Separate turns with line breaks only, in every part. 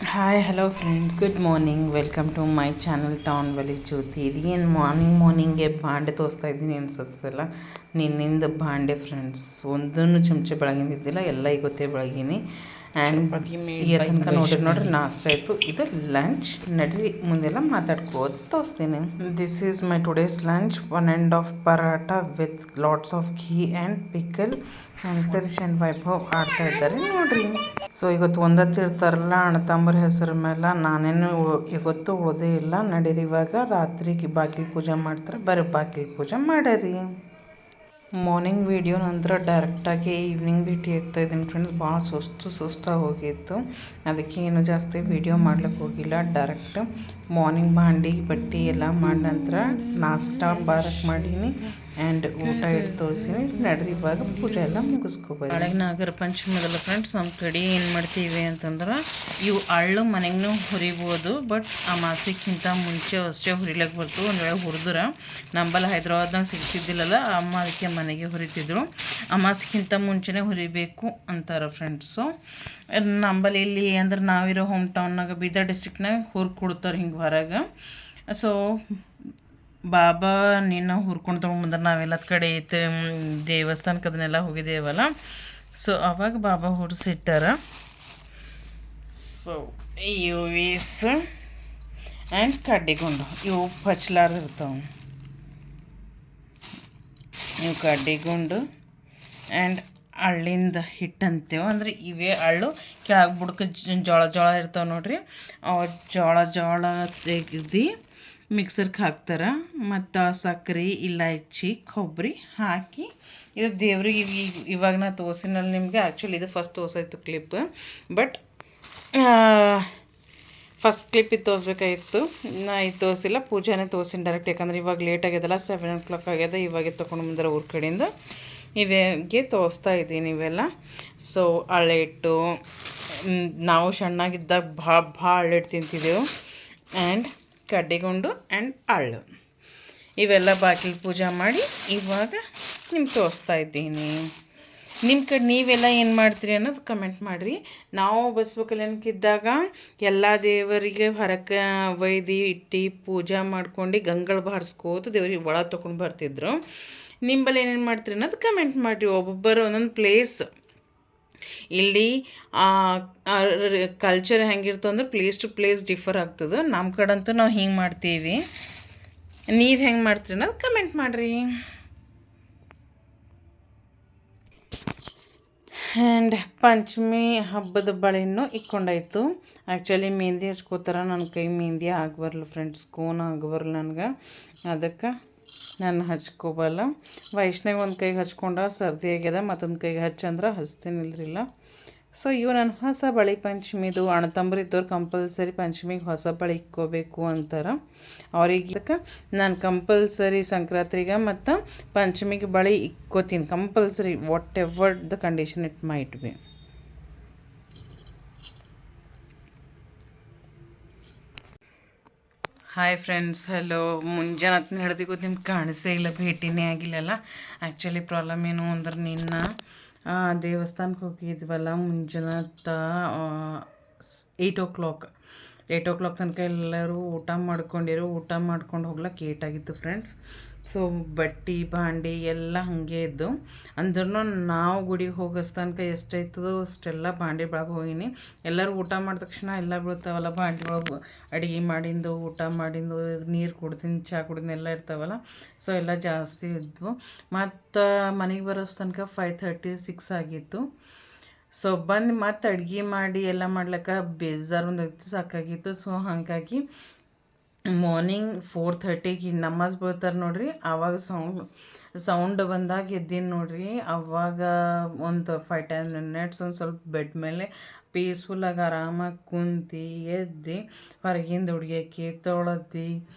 Hi hello friends, good morning. Welcome to my channel town valley Jyothi. ಇದೇನು ಮಾರ್ನಿಂಗ್ಗೆ ಬಾಂಡೆ ತೋರಿಸ್ತಾ ಇದ್ದೀನಿ ಅನ್ಸುತ್ತಲ್ಲ. ನಿನ್ನಿಂದ ಬಾಂಡೆ ಫ್ರೆಂಡ್ಸ್, ಒಂದನ್ನು ಚಮಚ ಬೆಳಗಿಂದಿದ್ದಿಲ್ಲ, ಎಲ್ಲ ಇವತ್ತೇ ಬೆಳಗಿನಿ. ಆ್ಯಂಡ್ ಈ ತನಕ ನೋಡ್ರಿ ನಾಷ್ಟ ಆಯಿತು. ಇದು ಲಂಚ್. ನಡ್ರಿ ಮುಂದೆಲ್ಲ ಮಾತಾಡ್ಕೋತ ತೋರಿಸ್ತೀನಿ. This is my today's lunch. 1.5 paratha with lots of ghee and pickle. Sarish and Vaibhav ಆಡ್ತಾ ಇದ್ದಾರೆ ನೋಡ್ರಿ. ಸೊ ಇವತ್ತು ಒಂದತ್ತಿರ್ತಾರಲ್ಲ ಅಣ್ಣ ತಮ್ಮರ ಹೆಸರು ಮೇಲೆ, ನಾನೇನು ಇವತ್ತು ಉಳ್ದೇ ಇಲ್ಲ. ನಡೀರಿ ಇವಾಗ ರಾತ್ರಿಗೆ ಬಾಗಿಲು ಪೂಜೆ ಮಾಡ್ತಾರೆ, ಬರೀ ಬಾಗಿಲು ಪೂಜೆ ಮಾಡರಿ. ಮಾರ್ನಿಂಗ್ ವೀಡಿಯೋ ನಂತರ ಡೈರೆಕ್ಟಾಗಿ ಈವ್ನಿಂಗ್ ಭೇಟಿ ಆಗ್ತಾಯಿದ್ದೀನಿ ಫ್ರೆಂಡ್ಸ್. ಭಾಳ ಸುಸ್ತಾಗಿ ಹೋಗಿತ್ತು, ಅದಕ್ಕೆ ಏನು ಜಾಸ್ತಿ ವೀಡಿಯೋ ಮಾಡ್ಲಿಕ್ಕೆ ಹೋಗಿಲ್ಲ. ಡೈರೆಕ್ಟ್ ಮಾರ್ನಿಂಗ್ ಬಾಂಡಿ ಬಟ್ಟೆ ಎಲ್ಲ ಮಾಡಿ ನಂತರ ನಾಷ್ಟ ಬಾರಕ್ಕೆ ಮಾಡೀನಿ ಆ್ಯಂಡ್ ಊಟ ಇಟ್ಟು ತೋರಿಸೀನಿ. ನಡ್ರಿ ಇವಾಗ ಪೂಜೆ ಎಲ್ಲ ಮುಗಿಸ್ಕೋಬೋದು. ನಾಳೆಗೆ ನಾಗರ ಪಂಚಮಿ ಅದಲ್ಲ ಫ್ರೆಂಡ್ಸ್. ನಮ್ಮ ಕಡೆ ಏನು ಮಾಡ್ತೀವಿ ಅಂತಂದ್ರೆ, ಇವು ಅಳ್ಳು ಮನೆಗೂ ಹುರಿಬೋದು, ಬಟ್ ಆ ಮಾಸಕ್ಕಿಂತ ಮುಂಚೆ ಅಷ್ಟೇ ಹುರಿಲಕ್ಕೆ ಬರ್ತು. ಒಂದು ವೇಳೆ ಹುರಿದ್ರೆ ನಂಬಲ್ಲ ಹೈದ್ರಾಬಾದ್ನಾಗ ಸಿಗ್ತಿದ್ದಿಲ್ಲಲ್ಲ, ಅಮ್ಮ ಅದಕ್ಕೆ ಮನೆಗೆ ಹುರಿತಿದ್ರು. ಅಮಾಸಕ್ಕಿಂತ ಮುಂಚೆನೇ ಹುರಿಬೇಕು ಅಂತಾರೆ ಫ್ರೆಂಡ್ಸು. ನಂಬಲ್ಲಿ ಇಲ್ಲಿ ಅಂದ್ರೆ ನಾವಿರೋ ಹೋಮ್ ಟೌನ್ನಾಗ ಬೀದರ್ ಡಿಸ್ಟ್ರಿಕ್ನಾಗ ಹುರ್ದು ಕೊಡ್ತಾರೆ ಹಿಂಗೆ ಹೊರಗೆ. ಸೊ ಬಾಬಾ ನಿನ್ನ ಹುರ್ಕೊಂಡು ತೊಗೊಂಡ್ಬಂದ್ರೆ ನಾವೆಲ್ಲ ಕಡೆ ಐತೆ ದೇವಸ್ಥಾನಕ್ಕೆ ಅದನ್ನೆಲ್ಲ ಹೋಗಿದ್ದೇವಲ್ಲ. ಸೊ ಅವಾಗ ಬಾಬಾ ಹುರಿಸಿಟ್ಟಾರ. ಸೊ ಇವು ವೀಸ್ ಆ್ಯಂಡ್ ಕಡ್ಡಿಗುಂಡು ಇವು ಪಚ್ಲಾರ್ದಿರ್ತಾವೆ. ಇವು ಕಡ್ಡಿಗುಂಡು ಆ್ಯಂಡ್ ಹಳ್ಳಿಂದ ಹಿಟ್ಟು ಅಂತೇವೆ. ಅಂದರೆ ಇವೇ ಹಳ್ಳು ಕೆಳಗೆ ಬುಡಕ್ಕೆ ಜೋಳ ಇರ್ತಾವೆ ನೋಡ್ರಿ. ಅವು ಜೋಳ ತೆಗ್ದು ಮಿಕ್ಸರ್ಗೆ ಹಾಕ್ತಾರೆ. ಮತ್ತು ಸಕ್ಕರೆ, ಇಲಾಚಿ, ಕೊಬ್ಬರಿ ಹಾಕಿ ಇದು ದೇವ್ರಿಗೆ ಇವಾಗ ನಾ ತೋರಿಸಿನಲ್ಲಿ ನಿಮಗೆ. ಆ್ಯಕ್ಚುಲಿ ಇದು ಫಸ್ಟ್ ತೋರಿಸಾಯ್ತು ಕ್ಲಿಪ್, ಬಟ್ ಫಸ್ಟ್ ಕ್ಲಿಪ್ ಇದು ತೋರಿಸ್ಬೇಕಾಗಿತ್ತು. ನಾ ಇದು ತೋರಿಸಿಲ್ಲ, ಪೂಜಾನೇ ತೋರಿಸಿನಿ ಡೈರೆಕ್ಟ್. ಯಾಕಂದ್ರೆ ಇವಾಗ ಲೇಟ್ ಆಗ್ಯದಲ್ಲ, 7 o'clock ಆಗ್ಯದ. ಇವಾಗೆ ತೊಗೊಂಡು ಬಂದರೆ ಊರ ಕಡೆಯಿಂದ ಇವಾಗೆ ತೋರಿಸ್ತಾ ಇದ್ದೀನಿ ಇವೆಲ್ಲ. ಸೊ ಹಳ್ಳಿಟ್ಟು ನಾವು ಸಣ್ಣಾಗಿದ್ದಾಗ ಭಾಳ ಹಳ್ಳಿಟ್ಟು ತಿಂತಿದ್ದೆವು. ಆ್ಯಂಡ್ ಕಡ್ಡಿಗುಂಡು ಆ್ಯಂಡ್ ಹಳ್ಳು ಇವೆಲ್ಲ ಬಾಗಿಲು ಪೂಜೆ ಮಾಡಿ ಇವಾಗ ನಿಮ್ಗೆ ತೋರಿಸ್ತಾ ಇದ್ದೀನಿ. ನಿಮ್ಮ ಕಡೆ ನೀವೆಲ್ಲ ಏನು ಮಾಡ್ತೀರಿ ಅನ್ನೋದು ಕಮೆಂಟ್ ಮಾಡಿರಿ. ನಾವು ಬಸವ ಕಲ್ಯಾಣಕ್ಕಿದ್ದಾಗ ಎಲ್ಲ ದೇವರಿಗೆ ಹೊರಕ್ಕೆ ಒಯ್ದು ಇಟ್ಟು ಪೂಜೆ ಮಾಡ್ಕೊಂಡು ಗಂಗಳು ಬಾರಿಸ್ಕೋತ ದೇವ್ರಿಗೆ ಒಳ ತೊಗೊಂಡು ಬರ್ತಿದ್ರು. ನಿಂಬಲ್ಲಿ ಏನೇನು ಮಾಡ್ತೀರಿ ಅನ್ನೋದು ಕಮೆಂಟ್ ಮಾಡಿರಿ. ಒಬ್ಬೊಬ್ಬರು ಒಂದೊಂದು ಪ್ಲೇಸ್ ಇಲ್ಲಿ ಕಲ್ಚರ್ ಹೆಂಗಿರ್ತವೆ ಅಂದ್ರೆ ಪ್ಲೇಸ್ ಟು ಪ್ಲೇಸ್ ಡಿಫರ್ ಆಗ್ತದೆ. ನಮ್ಮ ಕಡೆಂತೂ ನಾವು ಹಿಂಗೆ ಮಾಡ್ತೀವಿ. ನೀವು ಹೆಂಗೆ ಮಾಡ್ತೀರಿ ಅನ್ನೋದು ಕಮೆಂಟ್ ಮಾಡಿರಿ. ಆ್ಯಂಡ್ ಪಂಚಮಿ ಹಬ್ಬದ ಬಳೆನೂ ಇಕ್ಕೊಂಡಾಯ್ತು. ಆ್ಯಕ್ಚುಲಿ ಮೆಹಂದಿ ಹಚ್ಕೋತಾರೆ. ನನ್ನ ಕೈ ಮೆಹಂದಿ ಆಗಬರಲ್ಲ ಫ್ರೆಂಡ್ಸ್, ಕೋನ್ ಆಗಬರಲ್ಲ ನನಗೆ. ಅದಕ್ಕೆ ನಾನು ಹಚ್ಕೋಬಲ್ಲ. ವೈಷ್ಣವಿ ಒಂದು ಕೈಗೆ ಹಚ್ಕೊಂಡ್ರೆ ಸರ್ದಿ ಆಗ್ಯದ, ಮತ್ತೊಂದು ಕೈಗೆ ಹಚ್ಚಂದ್ರೆ ಹಚ್ತೇನಿಲ್ರಿಲ್ಲ. ಸೊ ಇವು ನನ್ನ ಹೊಸ ಬಳೆ ಪಂಚಮಿದು. ಅಣ್ಣ ತಮ್ಮರು ಇದ್ದವ್ರು ಕಂಪಲ್ಸರಿ ಪಂಚಮಿಗೆ ಹೊಸ ಬಳೆ ಇಕ್ಕೋಬೇಕು ಅಂತಾರೆ. ಅವ್ರಿಗೆ ಇದಕ್ಕೆ ನಾನು ಕಂಪಲ್ಸರಿ ಸಂಕ್ರಾಂತಿಗೆ ಮತ್ತು ಪಂಚಮಿಗೆ ಬಳೆ ಇಕ್ಕೋತೀನಿ compulsory, what the condition it might be. Hi friends, hello. ಮುಂಜಾನೆ ಹಿಡ್ದಿಗೂ ನಿಮ್ಗೆ ಕಾಣಿಸೇ ಇಲ್ಲ, ಭೇಟಿನೇ ಆಗಿಲ್ಲಲ್ಲ. ಆ್ಯಕ್ಚುಲಿ ಪ್ರಾಬ್ಲಮ್ ಏನು ಅಂದ್ರೆ, ನಿನ್ನ ದೇವಸ್ಥಾನಕ್ಕೆ ಹೋಗಿದ್ವಲ್ಲ ಮುಂಜಾನೆ 8 o'clock ತನಕ ಎಲ್ಲರೂ ಊಟ ಮಾಡ್ಕೊಂಡು ಹೋಗ್ಲಿಕ್ಕೆ ಏಟಾಗಿತ್ತು ಫ್ರೆಂಡ್ಸ್. ಸೊ ಬಟ್ಟೆ ಬಾಂಡೆ ಎಲ್ಲ ಹಾಗೆ ಇದ್ದು. ಅಂದ್ರೂ ನಾವು ಗುಡಿಗೆ ಹೋಗೋಸ್ ತನಕ ಎಷ್ಟಾಯ್ತದೋ ಅಷ್ಟೆಲ್ಲ ಬಾಂಡೆ ಬೆಳಗ್ಗೆ ಹೋಗೀನಿ. ಎಲ್ಲರೂ ಊಟ ಮಾಡಿದ ತಕ್ಷಣ ಎಲ್ಲ ಬೀಳ್ತಾವಲ್ಲ ಬಾಂಡೆ ಒಳಗೆ. ಅಡುಗೆ ಮಾಡಿಂದು, ಊಟ ಮಾಡಿಂದು, ನೀರು ಕುಡ್ದಿನ, ಚಹಾ ಕುಡ್ದಿನ ಎಲ್ಲ ಇರ್ತಾವಲ್ಲ. ಸೊ ಎಲ್ಲ ಜಾಸ್ತಿ ಇದ್ವು. ಮತ್ತು ಮನೆಗೆ ಬರೋಸ್ ತನಕ 5:30, 6 ಆಗಿತ್ತು. ಸೊ ಬಂದು ಮತ್ತೆ ಅಡುಗೆ ಮಾಡಿ ಎಲ್ಲ ಮಾಡ್ಲಿಕ್ಕೆ ಬೇಜಾರು ಒಂದೈತಿ, ಸಾಕಾಗಿತ್ತು. ಸೊ ಹಾಗಾಗಿ ಮಾರ್ನಿಂಗ್ 4:30ಗೆ ನಮಾಜ್ ಬೀಳ್ತಾರೆ ನೋಡ್ರಿ, ಆವಾಗ ಸೌಂಡ್ ಬಂದಾಗ ಎದ್ದೀನಿ ನೋಡ್ರಿ. ಆವಾಗ ಒಂದು 5-10 minutes ಒಂದು ಸ್ವಲ್ಪ ಬೆಡ್ ಮೇಲೆ ಪೀಸ್ಫುಲ್ಲಾಗಿ ಆರಾಮಾಗಿ ಕುಂತು ಎದ್ದು ಹೊರಗಿಂದ ಹುಡುಗಕ್ಕೆ ತೊಳೆದು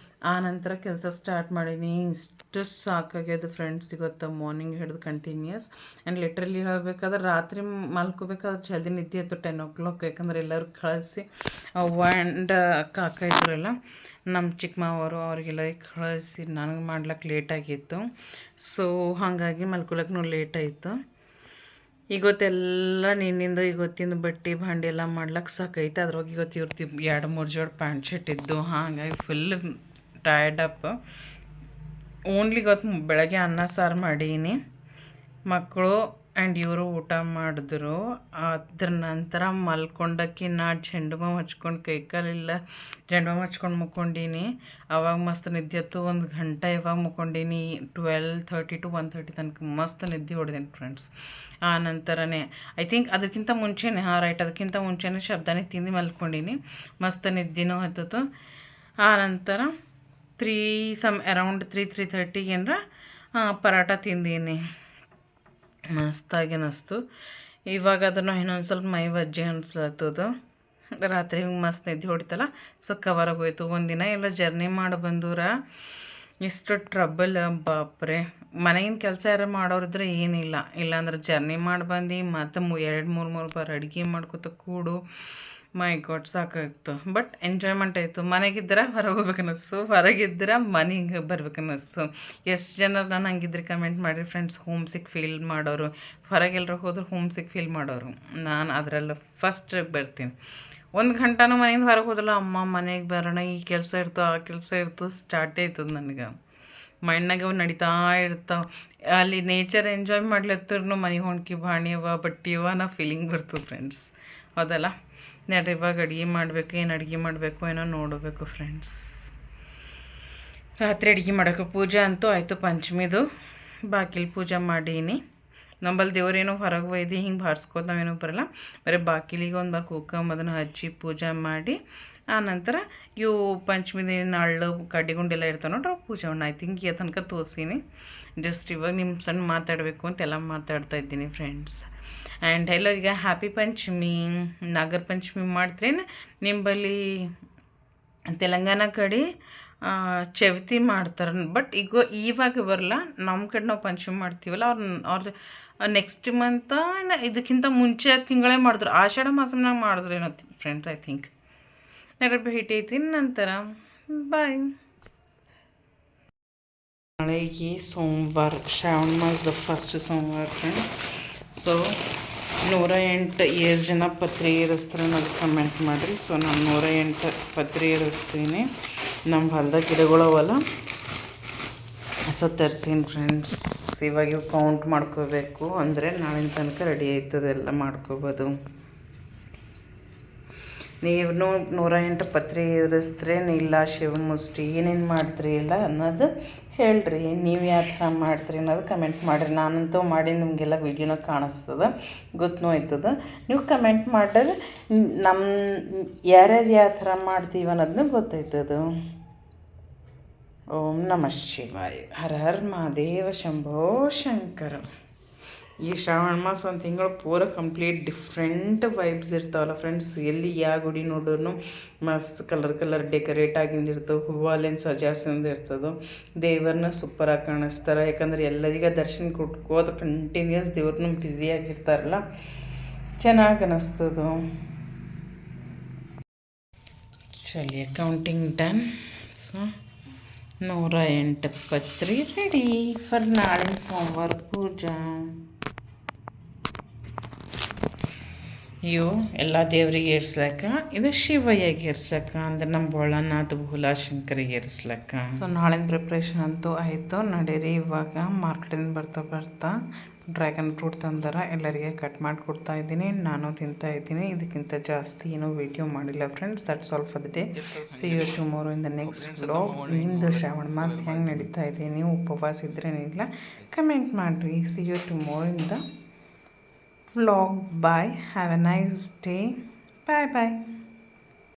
ಆ ನಂತರ ಕೆಲಸ ಸ್ಟಾರ್ಟ್ ಮಾಡೀನಿ. ಇಷ್ಟು ಸಾಕಾಗ್ಯದ ಫ್ರೆಂಡ್ಸ್ ಇವತ್ತು ಮಾರ್ನಿಂಗ್ ಹಿಡಿದು ಕಂಟಿನ್ಯೂಸ್. ಆ್ಯಂಡ್ ಲಿಟ್ರಲಿ ಹೇಳಬೇಕಾದ್ರೆ ರಾತ್ರಿ ಮಲ್ಕೋಬೇಕಾದ್ರೆ ಜಲ್ದಿ ನಿದ್ದೆ ಇತ್ತು 10 o'clock. ಯಾಕಂದ್ರೆ ಎಲ್ಲರೂ ಕಳಿಸಿ ಆ್ಯಂಡ್ ಅಕ್ಕ ಇದ್ರಲ್ಲ ನಮ್ಮ ಚಿಕ್ಕ ಮಾವರು, ಅವ್ರಿಗೆಲ್ಲರಿಗೆ ಕಳಿಸಿ ನನಗೆ ಮಾಡ್ಲಿಕ್ಕೆ ಲೇಟಾಗಿತ್ತು. ಸೊ ಹಾಗಾಗಿ ಮಲ್ಕೊಳಕ್ಕೂ ಲೇಟ್ ಆಯಿತು. ಇವತ್ತೆಲ್ಲ ನಿನ್ನಿಂದ ಇವತ್ತಿಂದ ಬಟ್ಟೆ ಭಾಂಡೆ ಎಲ್ಲ ಮಾಡ್ಲಿಕ್ಕೆ ಸಾಕೈತೆ. ಅದ್ರೊಳಗೆ ಇವತ್ತು ಇರ್ತೀವಿ 2-3 ಜೋಡಿ ಪ್ಯಾಂಟ್ ಶರ್ಟ್ ಇದ್ದು, ಹಾಗಾಗಿ ಫುಲ್ ಟಯರ್ಡ್ ಅಪ್. ಓನ್ಲಿ ಇವತ್ತು ಬೆಳಗ್ಗೆ ಅನ್ನ ಸಾರು ಮಾಡೀನಿ. ಮಕ್ಕಳು ಆ್ಯಂಡ್ ಇವರು ಊಟ ಮಾಡಿದ್ರು. ಅದ್ರ ನಂತರ ಮಲ್ಕೊಂಡಕ್ಕೆ ನಾ ಚೆಂಡು ಬಾವು ಹಚ್ಕೊಂಡು ಕೈಕಾಲಿಲ್ಲ ಚೆಂಡು ಬಾವು ಹಚ್ಕೊಂಡು ಮುಕ್ಕೊಂಡೀನಿ. ಅವಾಗ ಮಸ್ತ್ ನಿದ್ದೆ ಹತ್ತು. 1 ಗಂಟೆ ಇವಾಗ ಮುಕ್ಕೊಂಡೀನಿ. 12:30 to 1:30 ತನಕ ಮಸ್ತ್ ನಿದ್ದೆ ಹೊಡೆದೇನೆ ಫ್ರೆಂಡ್ಸ್. ಆ ನಂತರನೇ ಐ ಥಿಂಕ್ ಅದಕ್ಕಿಂತ ಮುಂಚೆನೇ ರೈಟ್ ಅದಕ್ಕಿಂತ ಮುಂಚೆನೇ ಶಬ್ದನೇ ತಿಂದು ಮಲ್ಕೊಂಡೀನಿ. ಮಸ್ತ್ ನಿದ್ದೆನೂ ಹತ್ತಿತು. ಆ ನಂತರ ಅರೌಂಡ್ 3:30 ಏನಾರ ಪರಾಟ ತಿಂದೀನಿ. ಮಸ್ತಾಗಿ ಅನ್ನಿಸ್ತು. ಇವಾಗ ಅದನ್ನು ಇನ್ನೊಂದು ಸ್ವಲ್ಪ ಮೈ ವಜ್ಜೆ ಅನಿಸ್ಲತ್ತದು. ರಾತ್ರಿ ಮಸ್ತ್ ನಿದ್ದೆ ಹೊಡಿತಲ್ಲ, ಸೊ ಕವರಾಗಿ ಹೋಯ್ತು. ಒಂದಿನ ಎಲ್ಲ ಜರ್ನಿ ಮಾಡಿ ಬಂದೂರ ಇಷ್ಟು ಟ್ರಬಲ್ ಬಾಪ್ರೆ. ಮನೆಗಿನ ಕೆಲಸ ಯಾರು ಮಾಡೋರಿದ್ರೆ ಏನಿಲ್ಲ, ಇಲ್ಲಾಂದ್ರೆ ಜರ್ನಿ ಮಾಡಿ ಬಂದು ಮತ್ತು 2-3 ಬಾರ್ ಅಡುಗೆ ಮಾಡ್ಕೊತ ಕೂಡು. ಮೈ ಗಾಡ್ ಸಾಕಾಗ್ತು. ಬಟ್ ಎಂಜಾಯ್ಮೆಂಟ್ ಆಯಿತು. ಮನೆಗಿದ್ರೆ ಹೊರಗೆ ಹೋಗ್ಬೇಕನ್ನಿಸ್ತು, ಹೊರಗಿದ್ರೆ ಮನೆಗೆ ಬರ್ಬೇಕನ್ನಿಸ್ತು. ಎಷ್ಟು ಜನ ನಾನು ಹಂಗಿದ್ರೆ ಕಮೆಂಟ್ ಮಾಡಿರಿ ಫ್ರೆಂಡ್ಸ್. ಹೋಮ್ ಸಿಕ್ ಫೀಲ್ ಮಾಡೋರು, ಹೊರಗೆಲ್ಲರೂ ಹೋದ್ರೆ ಹೋಮ್ ಸಿಕ್ ಫೀಲ್ ಮಾಡೋರು. ನಾನು ಅದರೆಲ್ಲ ಫಸ್ಟ್ ಬರ್ತೀನಿ. 1 ಗಂಟೆನೂ ಮನೆಯಿಂದ ಹೊರಗೆ ಹೋದಲ್ಲ, ಅಮ್ಮ ಮನೆಗೆ ಬರೋಣ, ಈ ಕೆಲಸ ಇರ್ತು ಆ ಕೆಲಸ ಇರ್ತು ಸ್ಟಾರ್ಟೇ ಆಯ್ತದ ನನಗೆ. ಮೈಂಡ್ನಾಗ ಅವು ನಡೀತಾ ಇರ್ತಾವೆ. ಅಲ್ಲಿ ನೇಚರ್ ಎಂಜಾಯ್ ಮಾಡ್ಲತ್ತರೂ ಮನೆಗೆ ಹೊಣ್ಕಿ ಬಾಣಿಯವ ಬಟ್ಟಿಯವ ನಾ ಫೀಲಿಂಗ್ ಬರ್ತದೆ ಫ್ರೆಂಡ್ಸ್. ಹೌದಲ್ಲ. ನಡ್ರಿ ಇವಾಗ ಅಡುಗೆ ಮಾಡಬೇಕು. ಏನು ಅಡುಗೆ ಮಾಡಬೇಕು ಏನೋ ನೋಡಬೇಕು ಫ್ರೆಂಡ್ಸ್. ರಾತ್ರಿ ಅಡುಗೆ ಮಾಡೋಕೆ ಪೂಜೆ ಅಂತೂ ಆಯಿತು. ಪಂಚಮಿದು ಬಾಗಿಲು ಪೂಜೆ ಮಾಡೀನಿ. ನಂಬಲ್ಲಿ ದೇವ್ರೇನೋ ಹೊರಗೆ ಒಯ್ದು ಹಿಂಗೆ ಬಾರಿಸ್ಕೋದು ನಾವೇನೋ ಬರಲ್ಲ. ಬರೀ ಬಾಗಿಲಿಗೆ ಒಂದು ಬಾರಿ ಕುಕ್ಕಮ್ ಅದನ್ನು ಹಚ್ಚಿ ಪೂಜೆ ಮಾಡಿ ಆನಂತರ ಇವು ಪಂಚಮಿದ ನಾಳು ಕಡ್ಡಿಗುಂಡೆಲ್ಲ ಇರ್ತಾವೆ ನೋಡ್ರಿ, ಪೂಜೆ ಐ ಥಿಂಕ್ ಈ ತನಕ ತೋರಿಸೀನಿ. ಜಸ್ಟ್ ಇವಾಗ ನಿಮ್ಮ ಸಣ್ಣ ಮಾತಾಡಬೇಕು ಅಂತೆಲ್ಲ ಮಾತಾಡ್ತಾ ಇದ್ದೀನಿ ಫ್ರೆಂಡ್ಸ್. ಆ್ಯಂಡ್ ಎಲ್ಲರಿಗೆ ಹ್ಯಾಪಿ ಪಂಚಮಿ. ನಾಗರ ಪಂಚಮಿ ಮಾಡ್ತೀರೇನು ನಿಂಬಲ್ಲಿ? ತೆಲಂಗಾಣ ಕಡೆ ಚೌತಿ ಮಾಡ್ತಾರೆ. ಬಟ್ ಇವಾಗ ಬರಲ್ಲ, ನಮ್ಮ ಕಡೆ ನಾವು ಪಂಚಮಿ ಮಾಡ್ತೀವಲ್ಲ, ಅವ್ರದ್ದು ನೆಕ್ಸ್ಟ್ ಮಂತ ಇದಕ್ಕಿಂತ ಮುಂಚೆ ತಿಂಗಳೇ ಮಾಡಿದ್ರು. ಆಷಾಢ ಮಾಸಮ್ನಾಗ ಮಾಡಿದ್ರು ಏನೋ ಫ್ರೆಂಡ್ಸ್ ಐ ಥಿಂಕ್. ನಾಳೆ ಭೇಟಿ ಐತೀನಿ ನಂತರ. ಬಾಯ್. ನಾಳೆಗೆ ಸೋಮವಾರ, ಶ್ರಾವಣ ಮಾಸದ ಫಸ್ಟ್ ಸೋಮವಾರ ಫ್ರೆಂಡ್ಸ್. ಸೊ 108 ಜನ ಪತ್ರಿ ಏರಿಸ್ತಾರೆ ಅನ್ನೋದು ಕಮೆಂಟ್ ಮಾಡಿರಿ. ಸೊ ನಾನು 108 ಪತ್ರಿ ಏರಿಸ್ತೀನಿ. ನಮ್ಮ ಹೊಲ್ದಾಗ ಗಿಡಗಳವಲ್ಲ, ಸೊ ತರ್ಸೀನಿ ಫ್ರೆಂಡ್ಸ್. ಇವಾಗ ಕೌಂಟ್ ಮಾಡ್ಕೋಬೇಕು, ಅಂದರೆ ನಾಳಿನ ತನಕ ರೆಡಿ ಆಯ್ತದೆ, ಎಲ್ಲ ಮಾಡ್ಕೋಬೋದು. ನೀವು 108 ಪತ್ರಿ ಏರಿಸ್ತ್ರೆ ಇಲ್ಲ ಶಿವಮುಷ್ಟಿ ಏನೇನು ಮಾಡ್ತೀರಿ ಇಲ್ಲ ಅನ್ನೋದು ಹೇಳ್ರಿ. ನೀವು ಯಾವ ಥರ ಮಾಡ್ತೀರಿ ಅನ್ನೋದು ಕಮೆಂಟ್ ಮಾಡಿರಿ. ನಾನಂತೂ ಮಾಡಿ ನಿಮಗೆಲ್ಲ ವೀಡಿಯೋನ ಕಾಣಿಸ್ತದೆ, ಗೊತ್ತೂ ಆಯ್ತದ. ನೀವು ಕಮೆಂಟ್ ಮಾಡಿದ್ರೆ ನಮ್ಮ ಯಾರ್ಯಾರು ಯಾವ ಥರ ಮಾಡ್ತೀವಿ ಅನ್ನೋದನ್ನ ಗೊತ್ತಾಯ್ತದ. ಓಂ ನಮಃ ಶಿವಾಯ. ಹರ ಹರ ಮಹಾದೇವ ಶಂಭೋ ಶಂಕರ. ಈ ಶ್ರಾವಣ ಮಾಸ ಒಂದು ತಿಂಗಳು ಪೂರ ಕಂಪ್ಲೀಟ್ ಡಿಫ್ರೆಂಟ್ ವೈಬ್ಸ್ ಇರ್ತಾವಲ್ಲ ಫ್ರೆಂಡ್ಸ್. ಎಲ್ಲಿ ಯಾವ ಗುಡಿ ನೋಡಿದ್ರು ಮಸ್ತ್ ಕಲರ್ ಡೆಕೋರೇಟ್ ಆಗಿಂದಿರ್ತವೆ, ಹೂವಲ್ಲಿನ ಸಜಾಸಿಂದ ಇರ್ತದೆ. ದೇವ್ರನ್ನ ಸೂಪರಾಗಿ ಕಾಣಿಸ್ತಾರೆ. ಯಾಕಂದ್ರೆ ಎಲ್ಲರಿಗ ದರ್ಶನ ಕೊಟ್ಕೋದು ಕಂಟಿನ್ಯೂಸ್ ದೇವ್ರನ್ನ ಬ್ಯುಸಿಯಾಗಿರ್ತಾರಲ್ಲ, ಚೆನ್ನಾಗಿ ಅನ್ನಿಸ್ತದೆ. ಚಲಿಯ ಕೌಂಟಿಂಗ್ ಡನ್. ಸೊ 108 ಪತ್ರಿ ರೆಡಿ ಫಾರ್ ನಾಳಿನ ಸೋಮವಾರ ಪೂಜಾ. ಇವು ಎಲ್ಲ ದೇವ್ರಿಗೆ ಏರ್ಸ್ಲಕ್ಕ, ಇದು ಶಿವಯ್ಯಗೆ ಏರ್ಸ್ಲಕ್ಕ, ಅಂದ್ರೆ ನಮ್ಮ ಭೋಳನಾಥ್ ಭೋಲಾಶಂಕರಿಗೆ ಏರಿಸ್ಲಕ್ಕ. ಸೊ ನಾಳಿನ ಪ್ರಿಪ್ರೇಷನ್ ಅಂತೂ ಆಯಿತು. ನಡೀರಿ ಇವಾಗ ಮಾರ್ಕೆಟಿಂದ ಬರ್ತಾ ಡ್ರ್ಯಾಗನ್ ಫ್ರೂಟ್ ತಂದಾರ, ಎಲ್ಲರಿಗೆ ಕಟ್ ಮಾಡಿ ಕೊಡ್ತಾ ಇದ್ದೀನಿ. ನಾನು ತಿಂತಾ ಇದ್ದೀನಿ. ಇದಕ್ಕಿಂತ ಜಾಸ್ತಿ ಏನೂ ವಿಡಿಯೋ ಮಾಡಿಲ್ಲ friends. That's all for the day. See you tomorrow in the next vlog. ನಿಮ್ಮದು ಶ್ರಾವಣ ಮಾಸ ಹೆಂಗೆ ನಡೀತಾ ಇದೆ? ನೀವು ಉಪವಾಸ ಇದ್ರೇನಿಲ್ಲ ಕಮೆಂಟ್ ಮಾಡಿರಿ. See you tomorrow in the vlog. Bye. Have a nice day. Bye bye.